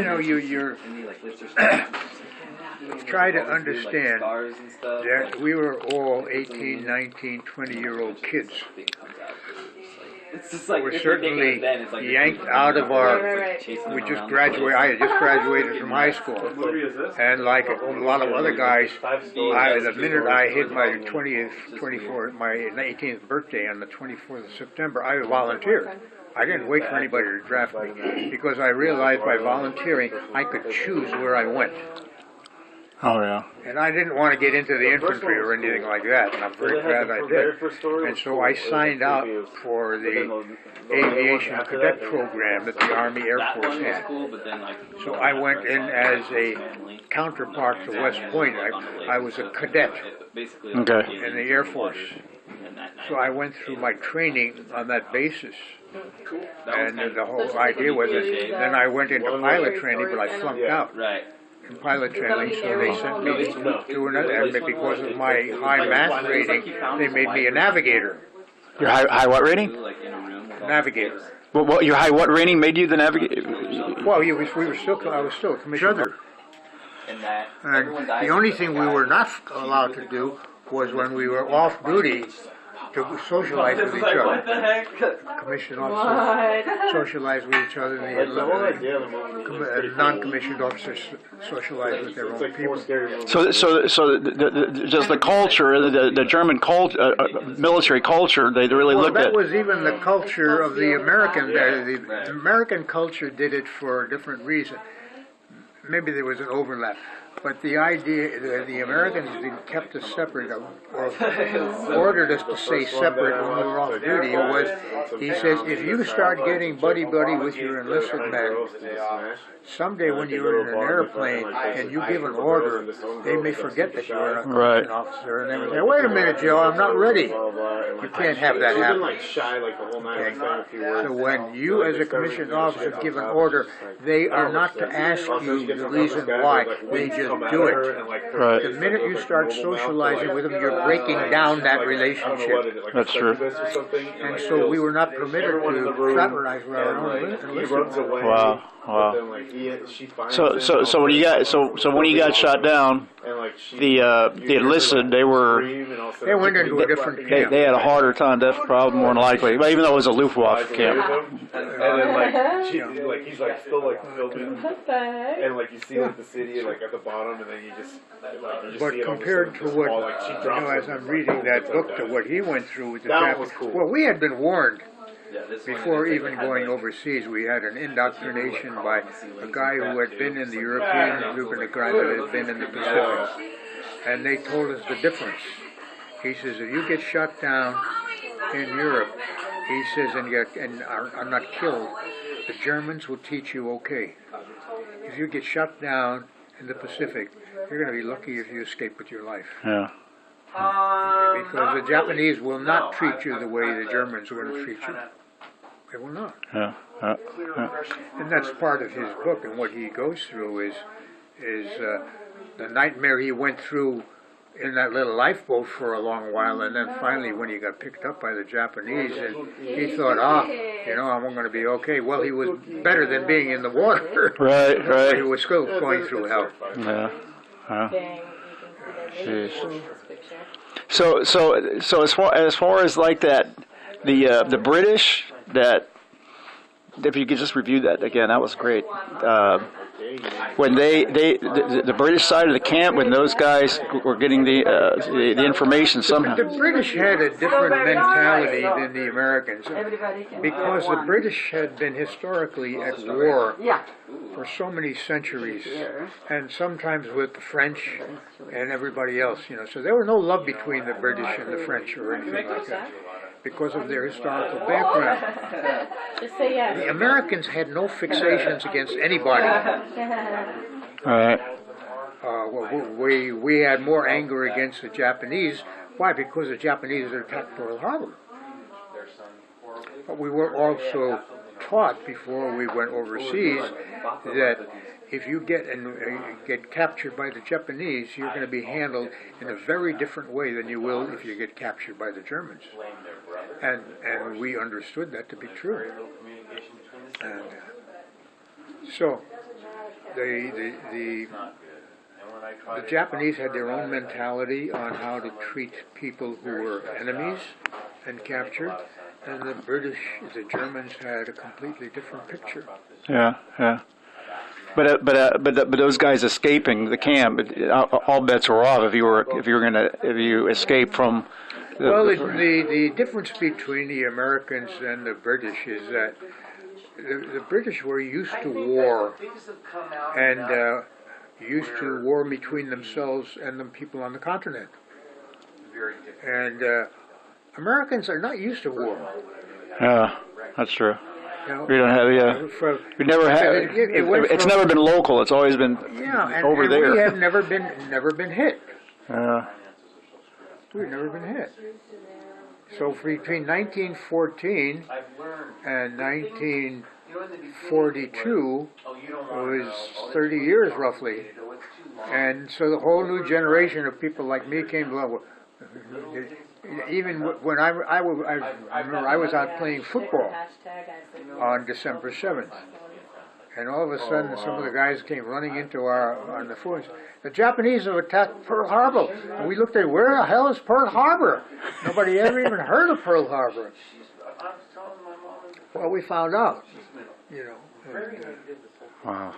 you're try to understand that we were all 18, 19, 20-year-old kids. It's just like We're certainly yanked out of our. We just graduated. I had just graduated from high school, and like a lot of other guys, the minute I hit my 18th birthday on the 24th of September, I volunteered. I didn't wait for anybody to draft me because I realized by volunteering I could choose where I went. Oh, yeah. And I didn't want to get into the infantry or anything like that, and I'm very glad I did. And so I signed up for the aviation cadet program that the Army Air Force had. So I went in as a counterpart to West Point. I was a cadet in the Air Force. So I went through my training on that basis. And the whole idea was that then I went into pilot training, but I flunked out. In pilot training, so they sent me to another, and because of my high math rating, they made me a navigator. Your high what rating? Navigator. Well, your high what rating made you the navigator? Well, I was still a commissioner. And the only thing we were not allowed to do was when we were off duty to socialize with each other. Commissioned officers socialize with each other, and the non-commissioned officers socialize with their own people. So just the culture, the German culture, military culture, they really looked at. That was even the culture of the American. The American culture did it for a different reason. Maybe there was an overlap. But the idea, the Americans kept us separate, or ordered us to stay separate when we were off duty, was, he says, if you start getting buddy-buddy with your enlisted men, someday when you're in an airplane and you give an order, they may forget that you're an officer, and they will say, wait a minute, Joe, I'm not ready. You can't have that happen. Okay. So when you, as a commissioned officer, give an order, they are not to ask you the reason why. They just do it. The minute you start socializing with them, you're breaking down that relationship. That's true. And so we were not permitted to fraternize with our own enlisted. Wow. Wow. So when you got shot down, the enlisted they went into a different camp. They had a harder time. That's probably more than likely. But even though it was a Luftwaffe camp. And then he's still filming, and you see the city at the bottom, and then you just. But compared to what as I'm reading that book, to what he went through with the Japanese, well, we had been warned. Before even going overseas, we had an indoctrination by a guy who had been in the European group and a guy that had been in the Pacific. And they told us the difference. He says, if you get shot down in Europe, he says, and are not killed, the Germans will teach you okay. If you get shot down in the Pacific, you're going to be lucky if you escape with your life. Yeah. Because the Japanese will not treat you the way the Germans are going to treat you. They will not. Yeah. And that's part of his book, and what he goes through is the nightmare he went through in that little lifeboat for a long while, and then finally when he got picked up by the Japanese, and he thought, I'm going to be okay. Well, he was better than being in the water. Right. But he was still going through hell. Yeah. Jeez. So as far as like that, the British, that if you could just review that again, that was great. When the British side of the camp, when those guys were getting the information somehow. The British had a different mentality than the Americans, because the British had been historically at war for so many centuries, and sometimes with the French and everybody else, so there was no love between the British and the French or anything like that, because of their historical background. The Americans had no fixations against anybody. All right. We had more anger against the Japanese. Why? Because the Japanese had attacked Pearl Harbor. But we were also taught before we went overseas that if you get captured by the Japanese, you're going to be handled in a very different way than you will if you get captured by the Germans. And we understood that to be true. And so the Japanese had their own mentality on how to treat people who were enemies and captured, and the Germans had a completely different picture. Yeah, yeah. But those guys escaping the camp, all bets were off if you escape from. The difference between the Americans and the British is that the British were used to war, and used to war between themselves and the people on the continent. And Americans are not used to war. Yeah, that's true. You know, we don't have, we never had. It's never been local. It's always been over there. We have never been hit. Yeah. We've never been hit. So between 1914 and 1942 was 30 years roughly, and so the whole new generation of people like me came along. Even when I remember I was out playing football on December 7th, and all of a sudden some of the guys came running into on the field. The Japanese have attacked Pearl Harbor, and we looked at where the hell is Pearl Harbor? Nobody ever even heard of Pearl Harbor. Well, we found out, you know. Wow.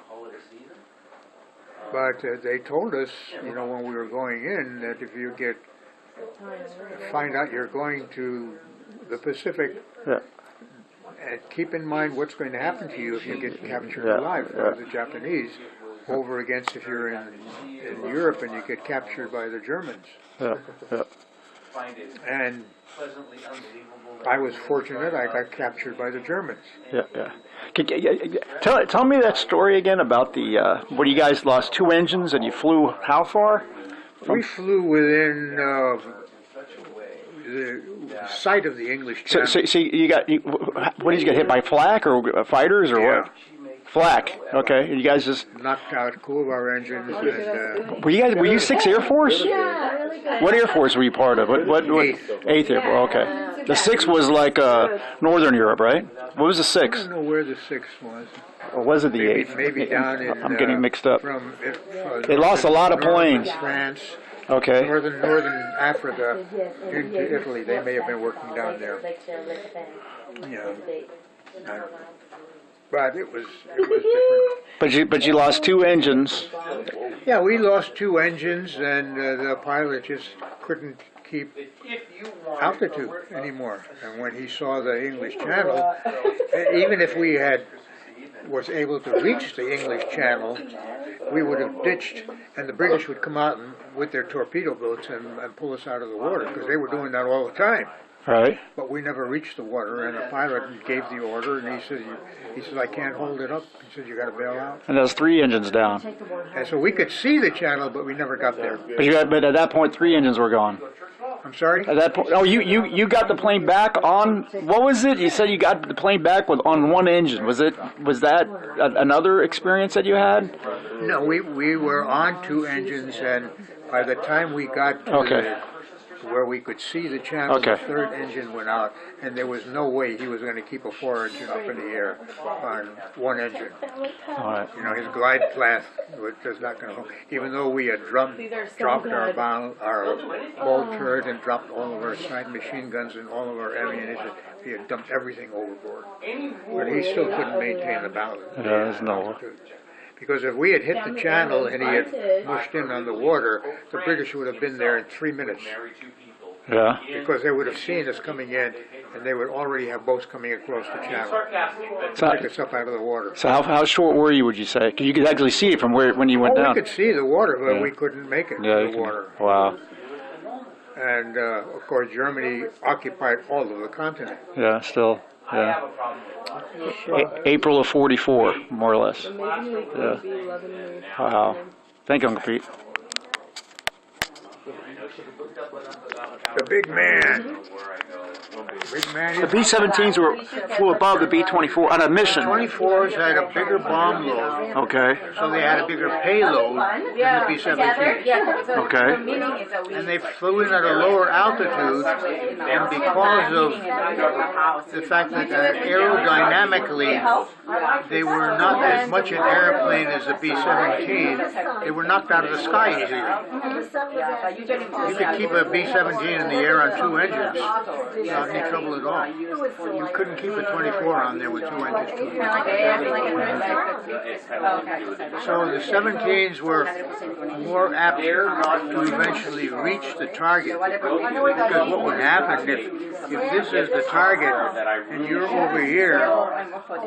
But they told us, you know, when we were going in, that if you find out you're going to the Pacific, and keep in mind what's going to happen to you if you get captured alive by the Japanese, over against if you're in Europe and you get captured by the Germans. And I was fortunate; I got captured by the Germans. Tell me that story again about the where you guys lost 2 engines and you flew how far? We flew within the sight of the English Channel. So you got what did you get hit by flak or fighters or what? Flak. Okay. You guys just knocked out 2 of our engines. And, were you 6th Air Force? Yeah, really good. What Air Force were you part of? What 8th Air Force. Okay. The 6th was like Northern Europe, right? What was the 6th? I don't know where the 6th was. Or was it the 8th? Maybe down in. I'm getting mixed up. They lost a lot of planes. France. Okay. Northern Africa, into Italy. They may have been working down there. Yeah. But it was different. But you lost 2 engines. Yeah, we lost 2 engines, and the pilot just couldn't keep altitude anymore. And when he saw the English Channel, even if we was able to reach the English Channel, we would have ditched, and the British would come out with their torpedo boats and pull us out of the water, because they were doing that all the time. Right. But we never reached the water, and the pilot gave the order, and he said, I can't hold it up. He said, you got to bail out. And there's 3 engines down. And so we could see the channel, but we never got there. But at that point, 3 engines were gone. I'm sorry? At that point, you got the plane back on, what was it? You said you got the plane back on 1 engine. Was that another experience that you had? No, we were on 2 engines, and by the time we got to where we could see the channel, the 3rd engine went out, and there was no way he was going to keep a 4 engine up in the air on 1 engine. All right. You know, his glide path was just not going to hold. Even though we had dropped our bolt turret and dropped all of our side machine guns and all of our ammunition, we had dumped everything overboard. But he still couldn't maintain the balance. Yeah, there's no. Because if we had hit the channel and he had mushed in on the water, the British would have been there in 3 minutes. Yeah. Because they would have seen us coming in, and they would already have boats coming across the channel to pick us up out of the water. So how short were you, would you say? Because you could actually see it from when you went down. We could see the water, but we couldn't make it to the water. Wow. And, of course, Germany occupied all of the continent. Yeah, still. Yeah. April of 44, more or less. Yeah. Wow. Thank you, Uncle Pete. The big man. big man. The B-17s flew above the B-24 on a mission. 24s had a bigger bomb load, Okay. so they had a bigger payload than the B-17s. Okay. And they flew in at a lower altitude, and because of the fact that aerodynamically they were not as much an airplane as the B-17, they were knocked out of the sky easier. You could keep a B-17 in the air on 2 engines without any trouble at all. You couldn't keep a 24 on there with 2 engines. So the 17s were more apt to eventually reach the target, because what would happen if this is the target and you're over here,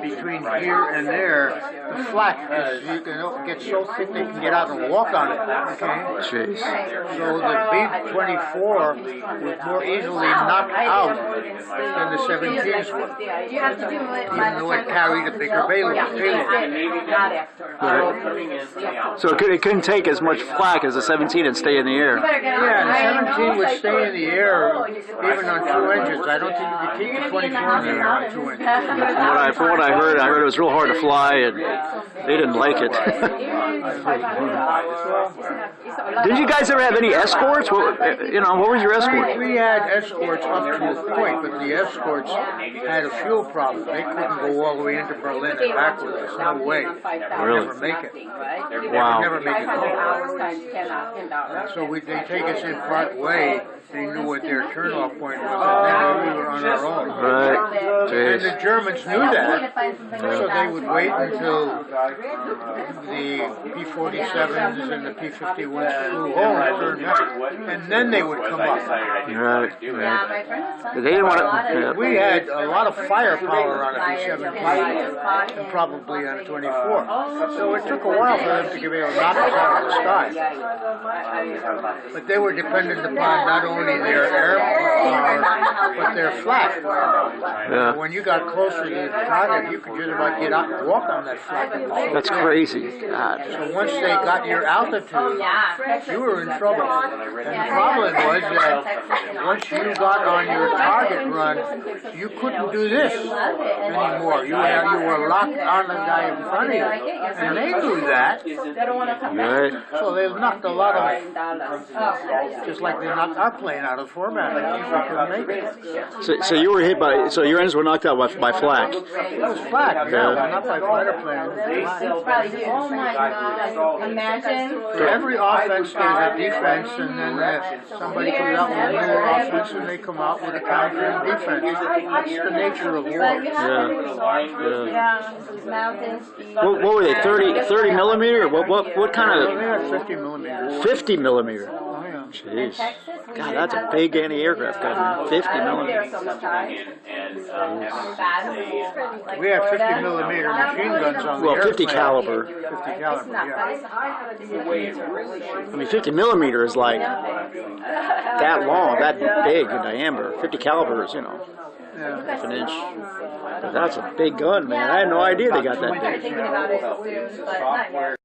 between here and there, the flak is, you can get so thick they can get out and walk on it. Okay. Jeez. So the B-24 was more easily knocked out than the 17s were, even though it carried a bigger payload. So it couldn't take as much flak as the 17 and stay in the air. Yeah, the 17 would stay in the air even on 2 engines. I don't think you could keep the 24 in the air on 2 engines. From what I heard it was real hard to fly, and they didn't like it. Did you guys ever have any escorts? What was your escort? We had escorts up to a point, but the escorts had a fuel problem. They couldn't go all the way into Berlin and back with us. No way. Really? Never make it. Wow. Never make it home. So they take us in part way. They knew what their turnoff point was, and then we were on our own. Right. And the Jeez. Germans knew that, so they would wait until the P-47s and the P-51s flew home, turned up, and then they would come up. Right. They didn't want to. We had a lot of firepower on a P-17 and probably on a 24. So it took a while for them to be able to knock us out of the sky. But they were dependent upon not only their air power, but their flak. Yeah. When you got closer to the target, you could just about get out and walk on that flak. That's crazy. God. So once they got your altitude, you were in trouble. And the problem was that once you got on your target run, you couldn't do this anymore. You were locked on the guy in front of you. And they knew that. Right. So they knocked a lot of, just like they knocked our plane out of format. So you were hit by. So your engines were knocked out by flak. It was flak, yeah, not by fighter plane. Oh my God! Imagine. For every offense, there's a defense, and then somebody comes out with a newer offense, and they come out with a counter and defense. That's the nature of war. Yeah. Mountains. What were they? 30 millimeter? What kind They of? had 50 millimeters. 50 millimeter. Oh, yeah. Jeez. God, that's a big anti-aircraft gun. 50 millimeter. We have 50 millimeter machine guns on the Well, 50 airplane. caliber. 50 caliber, yeah. I mean, 50 millimeter is like that long, that big in diameter. 50 caliber is, Yeah. half an inch. But that's a big gun, man. I had no idea they got that big. Thinking about it soon, but not yet.